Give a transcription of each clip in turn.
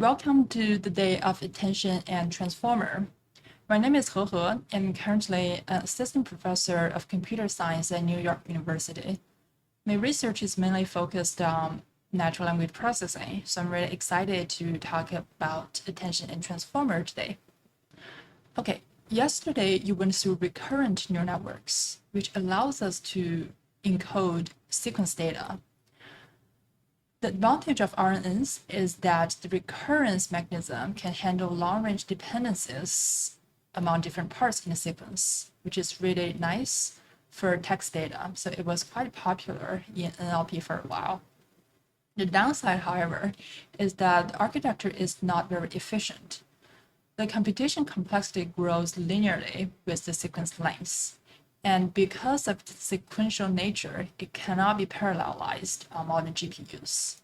Welcome to the Day of Attention and Transformer. My name is He He, and I'm currently an assistant professor of computer science at New York University. My research is mainly focused on natural language processing, so I'm really excited to talk about attention and transformer today. Okay, yesterday you went through recurrent neural networks, which allows us to encode sequence data. The advantage of RNNs is that the recurrence mechanism can handle long-range dependencies among different parts in a sequence, which is really nice for text data. So it was quite popular in NLP for a while. The downside, however, is that the architecture is not very efficient. The computation complexity grows linearly with the sequence lengths. And because of the sequential nature, it cannot be parallelized on modern GPUs.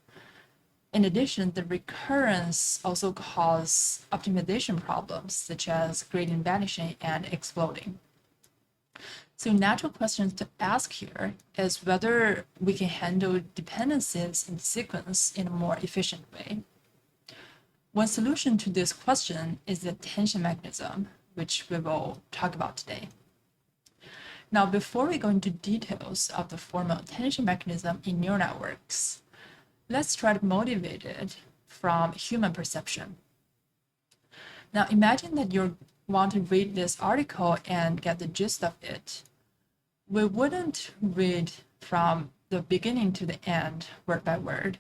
In addition, the recurrence also causes optimization problems, such as gradient vanishing and exploding. So natural questions to ask here is whether we can handle dependencies in the sequence in a more efficient way. One solution to this question is the attention mechanism, which we will talk about today. Now, before we go into details of the formal attention mechanism in neural networks, let's try to motivate it from human perception. Now, imagine that you want to read this article and get the gist of it. We wouldn't read from the beginning to the end, word by word.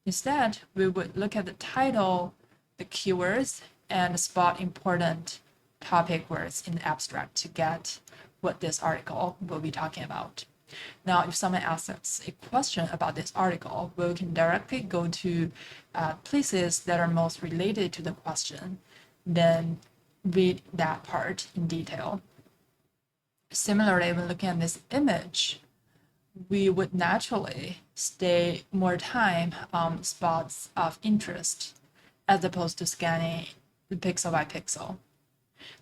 Instead, we would look at the title, the keywords, and spot important topic words in the abstract to get what this article will be talking about. Now, if someone asks us a question about this article, we can directly go to places that are most related to the question, then read that part in detail. Similarly, when looking at this image, we would naturally stay more time on spots of interest as opposed to scanning the pixel by pixel.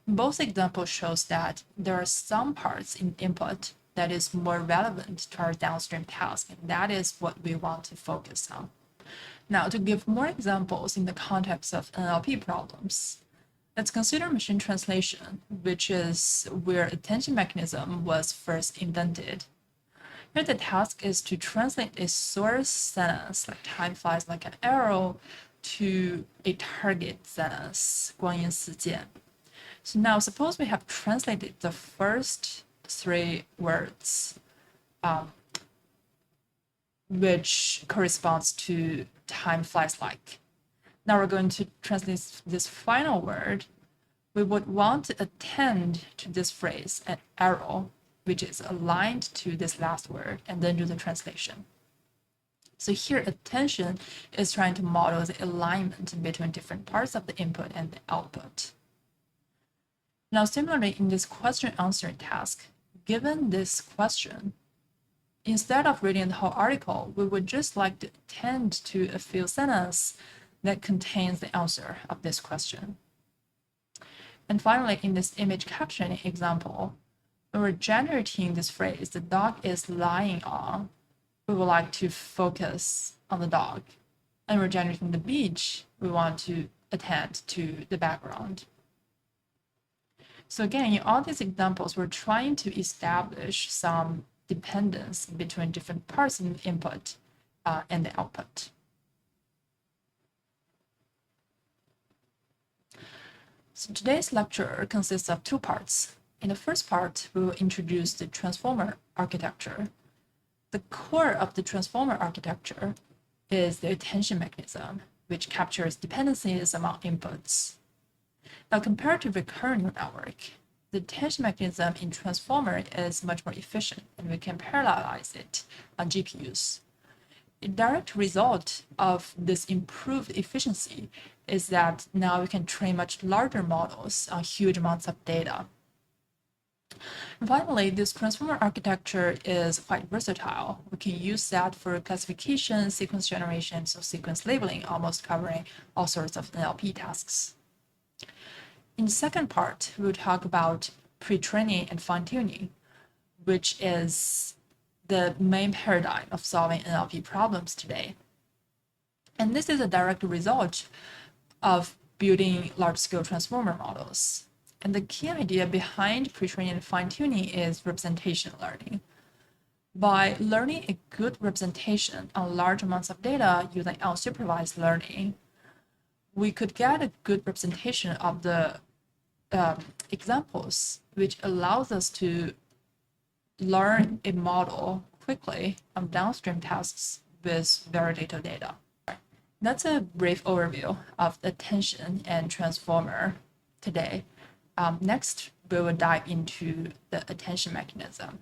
Both examples shows that there are some parts in input that is more relevant to our downstream task, and that is what we want to focus on. Now, to give more examples in the context of NLP problems, let's consider machine translation, which is where attention mechanism was first invented. Here, the task is to translate a source sentence, like time flies like an arrow, to a target sentence, 光阴似箭. So now suppose we have translated the first three words, which corresponds to time flies like. Now we're going to translate this final word. We would want to attend to this phrase, an arrow, which is aligned to this last word, and then do the translation. So here, attention is trying to model the alignment between different parts of the input and the output. Now, similarly, in this question answering task, given this question, instead of reading the whole article, we would just like to attend to a few sentences that contains the answer of this question. And finally, in this image captioning example, when we're generating this phrase, the dog is lying on, we would like to focus on the dog. And we're generating the beach, we want to attend to the background. So again, in all these examples, we're trying to establish some dependence between different parts in the input and the output. So today's lecture consists of two parts. In the first part, we will introduce the transformer architecture. The core of the transformer architecture is the attention mechanism, which captures dependencies among inputs. Now, compared to recurrent neural network, the attention mechanism in transformer is much more efficient, and we can parallelize it on GPUs. A direct result of this improved efficiency is that now we can train much larger models on huge amounts of data. And finally, this transformer architecture is quite versatile. We can use that for classification, sequence generation, so sequence labeling, almost covering all sorts of NLP tasks. In the second part, we'll talk about pre-training and fine-tuning, which is the main paradigm of solving NLP problems today. And this is a direct result of building large-scale transformer models. And the key idea behind pre-training and fine-tuning is representation learning. By learning a good representation on large amounts of data using unsupervised learning, we could get a good representation of the examples, which allows us to learn a model quickly on downstream tasks with very little data. That's a brief overview of attention and transformer today. Next, we will dive into the attention mechanism.